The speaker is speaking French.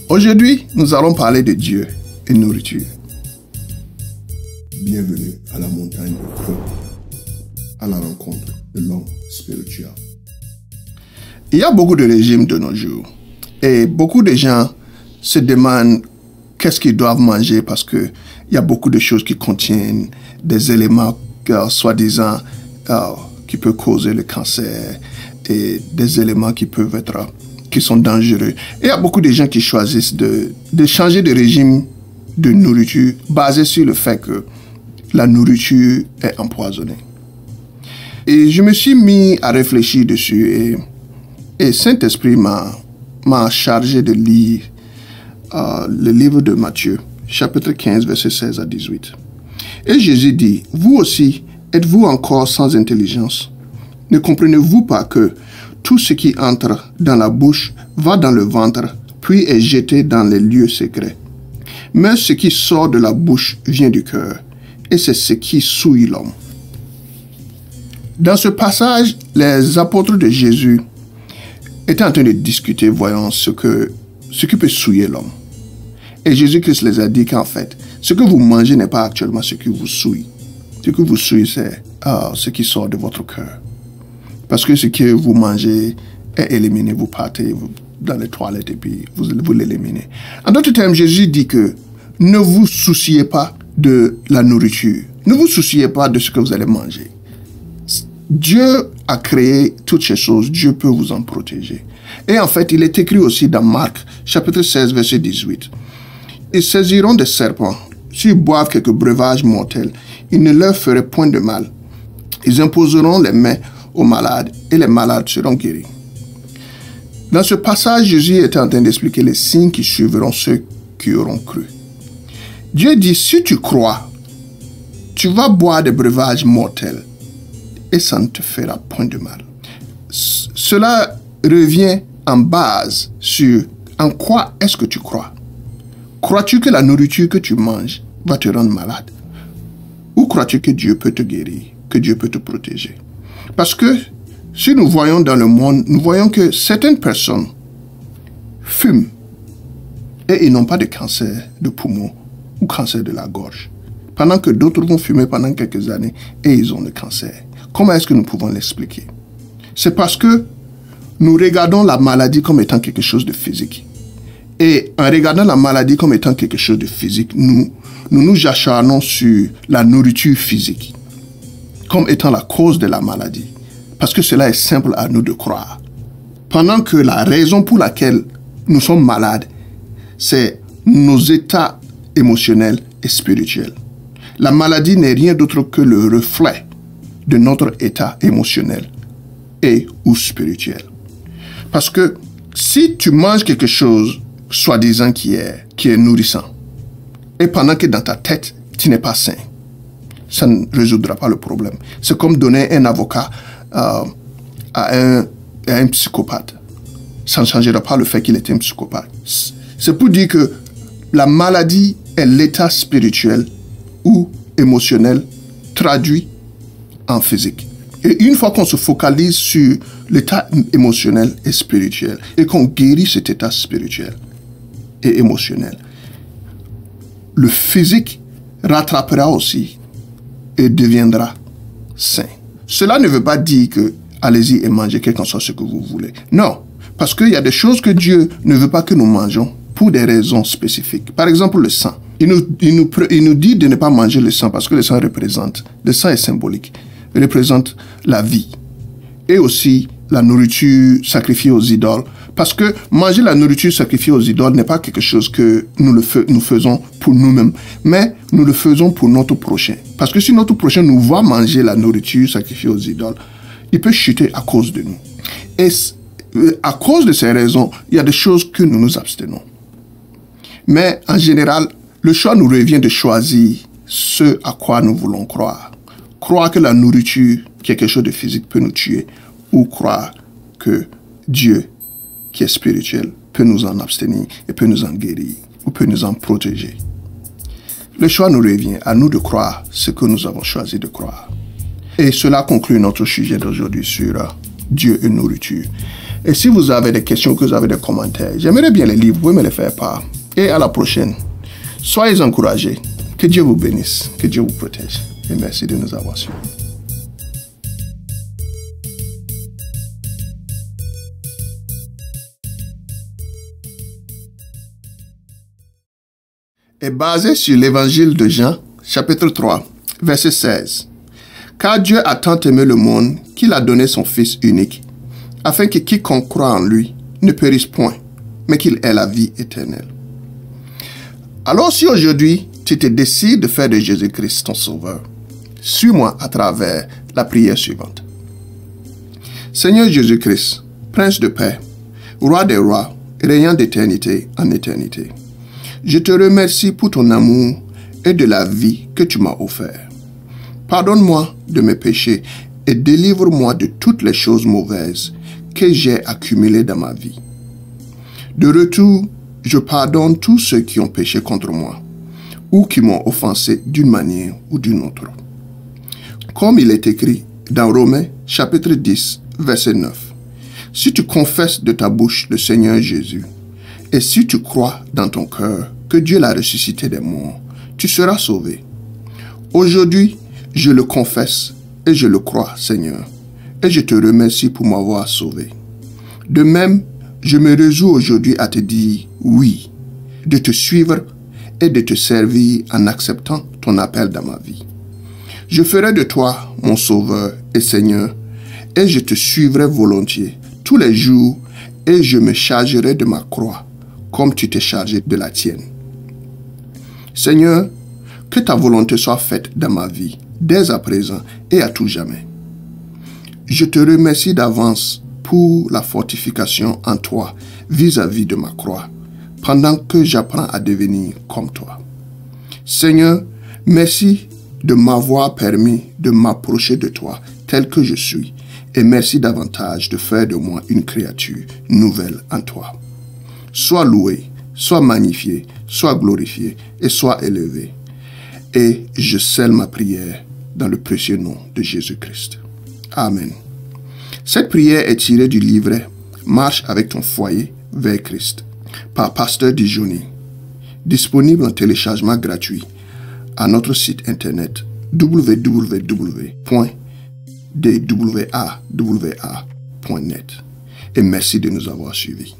Aujourd'hui, nous allons parler de Dieu et nourriture. Bienvenue à la montagne de feu, à la rencontre de l'homme spirituel. Il y a beaucoup de régimes de nos jours et beaucoup de gens se demandent qu'est-ce qu'ils doivent manger parce qu'il y a beaucoup de choses qui contiennent des éléments soi-disant qui peuvent causer le cancer et des éléments qui sont dangereux. Et il y a beaucoup de gens qui choisissent de changer de régime de nourriture basé sur le fait que la nourriture est empoisonnée. Et je me suis mis à réfléchir dessus et Saint-Esprit m'a chargé de lire le livre de Matthieu, chapitre 15, versets 16 à 18. Et Jésus dit, « Vous aussi, êtes-vous encore sans intelligence? Ne comprenez-vous pas que tout ce qui entre dans la bouche va dans le ventre, puis est jeté dans les lieux secrets? Mais ce qui sort de la bouche vient du cœur, et c'est ce qui souille l'homme. » Dans ce passage, les apôtres de Jésus étaient en train de discuter, voyant ce qui peut souiller l'homme. Et Jésus-Christ les a dit qu'en fait, ce que vous mangez n'est pas actuellement ce qui vous souille. Ce qui vous souille, c'est ce qui sort de votre cœur. Parce que ce que vous mangez est éliminé, vous partez dans les toilettes et puis vous l'éliminez. En d'autres termes, Jésus dit que ne vous souciez pas de la nourriture. Ne vous souciez pas de ce que vous allez manger. Dieu a créé toutes ces choses, Dieu peut vous en protéger. Et en fait, il est écrit aussi dans Marc, chapitre 16, verset 18. Ils saisiront des serpents, s'ils boivent quelques breuvages mortels, il ne leur ferait point de mal. Ils imposeront les mains aux malades et les malades seront guéris. Dans ce passage, Jésus était en train d'expliquer les signes qui suivront ceux qui auront cru. Dieu dit, si tu crois, tu vas boire des breuvages mortels et ça ne te fera point de mal. Cela revient en base sur en quoi est-ce que tu crois. Crois-tu que la nourriture que tu manges va te rendre malade? Ou crois-tu que Dieu peut te guérir, que Dieu peut te protéger? Parce que si nous voyons dans le monde, nous voyons que certaines personnes fument et ils n'ont pas de cancer de poumon ou cancer de la gorge. Pendant que d'autres vont fumer pendant quelques années et ils ont le cancer. Comment est-ce que nous pouvons l'expliquer? C'est parce que nous regardons la maladie comme étant quelque chose de physique. Et en regardant la maladie comme étant quelque chose de physique, nous acharnons sur la nourriture physique comme étant la cause de la maladie. Parce que cela est simple à nous de croire. Pendant que la raison pour laquelle nous sommes malades, c'est nos états émotionnels et spirituels. La maladie n'est rien d'autre que le reflet de notre état émotionnel et ou spirituel. Parce que si tu manges quelque chose soi-disant qui est nourrissant, et pendant que dans ta tête, tu n'es pas sain, ça ne résoudra pas le problème. C'est comme donner un avocat à un psychopathe. Ça ne changera pas le fait qu'il est un psychopathe. C'est pour dire que la maladie est l'état spirituel ou émotionnel traduit en physique. Et une fois qu'on se focalise sur l'état émotionnel et spirituel et qu'on guérit cet état spirituel et émotionnel, le physique rattrapera aussi et deviendra sain. Cela ne veut pas dire que allez-y et mangez quel qu'en soit ce que vous voulez. Non, parce qu'il y a des choses que Dieu ne veut pas que nous mangeons pour des raisons spécifiques. Par exemple, le sang. Il nous dit de ne pas manger le sang parce que le sang est symbolique, représente la vie. Et aussi la nourriture sacrifiée aux idoles. Parce que manger la nourriture sacrifiée aux idoles n'est pas quelque chose que nous faisons pour nous-mêmes, mais nous le faisons pour notre prochain. Parce que si notre prochain nous voit manger la nourriture sacrifiée aux idoles, il peut chuter à cause de nous. Et à cause de ces raisons, il y a des choses que nous nous abstenons. Mais en général, le choix nous revient de choisir ce à quoi nous voulons croire. Croire que la nourriture, quelque chose de physique, peut nous tuer, ou croire que Dieu, qui est spirituel, peut nous en abstenir et peut nous en guérir ou peut nous en protéger. Le choix nous revient à nous de croire ce que nous avons choisi de croire. Et cela conclut notre sujet d'aujourd'hui sur Dieu et nourriture. Et si vous avez des questions, que vous avez des commentaires, j'aimerais bien les lire, vous pouvez me les faire part. Et à la prochaine. Soyez encouragés. Que Dieu vous bénisse, que Dieu vous protège. Et merci de nous avoir suivis. Est basé sur l'évangile de Jean, chapitre 3, verset 16. Car Dieu a tant aimé le monde qu'il a donné son Fils unique, afin que quiconque croit en lui ne périsse point, mais qu'il ait la vie éternelle. Alors si aujourd'hui tu te décides de faire de Jésus-Christ ton sauveur, suis-moi à travers la prière suivante. Seigneur Jésus-Christ, Prince de paix, Roi des rois, rayant d'éternité en éternité, je te remercie pour ton amour et de la vie que tu m'as offert. Pardonne-moi de mes péchés et délivre-moi de toutes les choses mauvaises que j'ai accumulées dans ma vie. De retour, je pardonne tous ceux qui ont péché contre moi ou qui m'ont offensé d'une manière ou d'une autre. Comme il est écrit dans Romains chapitre 10, verset 9. Si tu confesses de ta bouche le Seigneur Jésus, et si tu crois dans ton cœur que Dieu l'a ressuscité des morts, tu seras sauvé. Aujourd'hui, je le confesse et je le crois, Seigneur, et je te remercie pour m'avoir sauvé. De même, je me résous aujourd'hui à te dire oui, de te suivre et de te servir en acceptant ton appel dans ma vie. Je ferai de toi mon sauveur et Seigneur, et je te suivrai volontiers tous les jours, et je me chargerai de ma croix, comme tu t'es chargé de la tienne. Seigneur, que ta volonté soit faite dans ma vie, dès à présent et à tout jamais. Je te remercie d'avance pour la fortification en toi vis-à-vis de ma croix, pendant que j'apprends à devenir comme toi. Seigneur, merci de m'avoir permis de m'approcher de toi tel que je suis, et merci davantage de faire de moi une créature nouvelle en toi. Sois loué, sois magnifié, sois glorifié et sois élevé. Et je scelle ma prière dans le précieux nom de Jésus-Christ. Amen. Cette prière est tirée du livret « Marche avec ton foyer vers Christ » par Pasteur Dijoni, disponible en téléchargement gratuit à notre site internet www.dwawa.net. Et merci de nous avoir suivis.